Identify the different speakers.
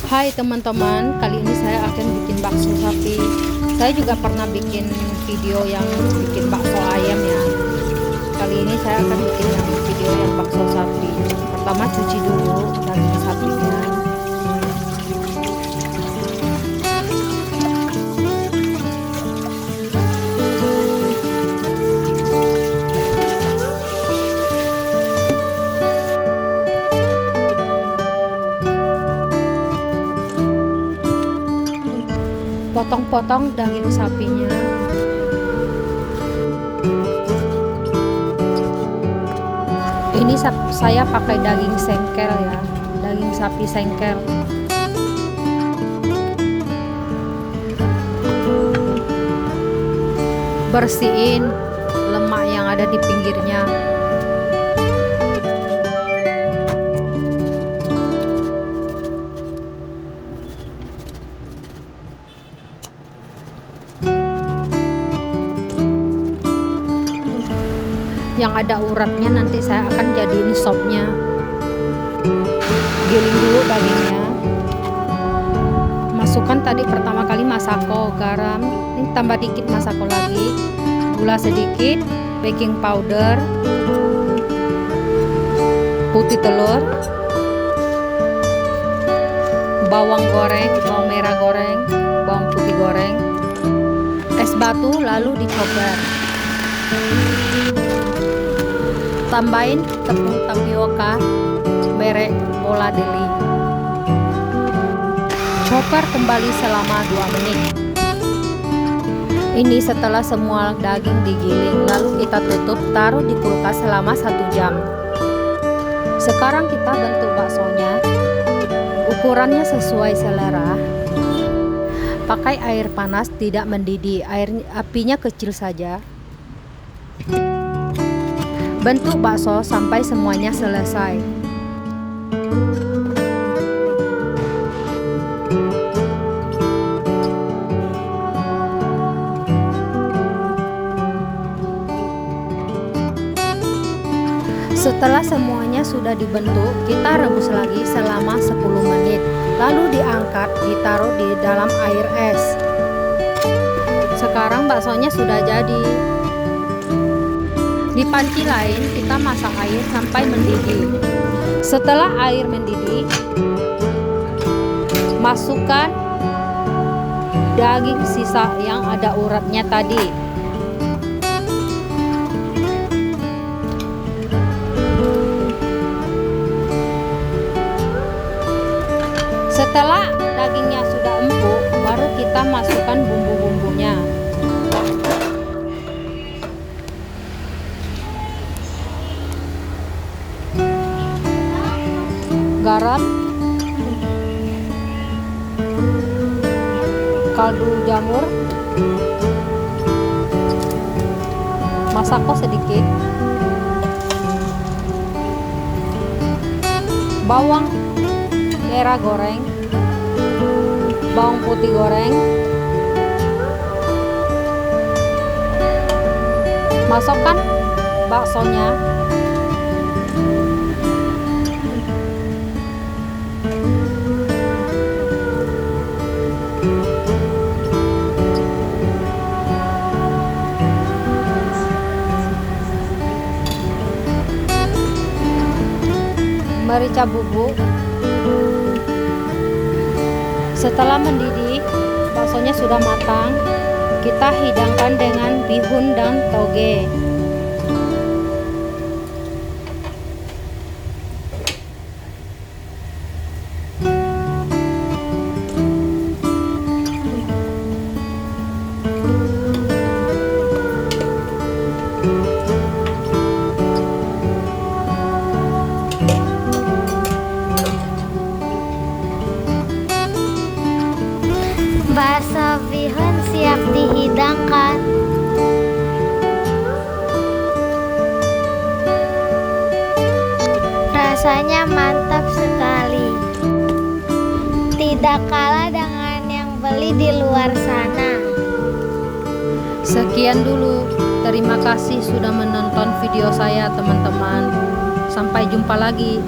Speaker 1: Hai teman-teman, kali ini saya akan bikin bakso sapi. Saya juga pernah bikin video yang bikin bakso ayam ya. Kali ini saya akan bikin yang video yang bakso sapi. Pertama cuci dulu daging sapinya. Potong-potong daging sapinya. Ini saya pakai daging sengkel ya, daging sapi sengkel. Bersihin lemak yang ada di pinggirnya. Yang ada uratnya nanti saya akan jadiin sopnya. Giling dulu dagingnya. Masukkan tadi pertama kali masako, garam, ini tambah dikit masako lagi, gula sedikit, baking powder, putih telur, bawang goreng, bawang merah goreng, bawang putih goreng, es batu, lalu dicoba. Tambahin tepung tapioka merek Bola Deli. Chopper kembali selama 2 menit. Ini setelah semua daging digiling, lalu kita tutup, taruh di kulkas selama 1 jam. Sekarang kita bentuk baksonya. Ukurannya sesuai selera. Pakai air panas, tidak mendidih, apinya kecil saja. Bentuk bakso sampai semuanya selesai. Setelah semuanya sudah dibentuk, kita rebus lagi selama 10 menit. Lalu diangkat, ditaruh di dalam air es. Sekarang baksonya sudah jadi. Di panci lain kita masak air sampai mendidih. Setelah air mendidih, masukkan daging sisa yang ada uratnya tadi. Setelah dagingnya sudah empuk, baru kita masukkan bumbu-bumbunya. Garam, kaldu jamur, masako sedikit, bawang merah goreng, bawang putih goreng, masukkan baksonya. Merica bubuk. Setelah mendidih, baksonya sudah matang. Kita hidangkan dengan bihun dan toge.
Speaker 2: Bakso bihun siap dihidangkan. Rasanya mantap sekali. Tidak kalah dengan yang beli di luar sana.
Speaker 1: Sekian dulu. Terima kasih sudah menonton video saya teman-teman. Sampai jumpa lagi.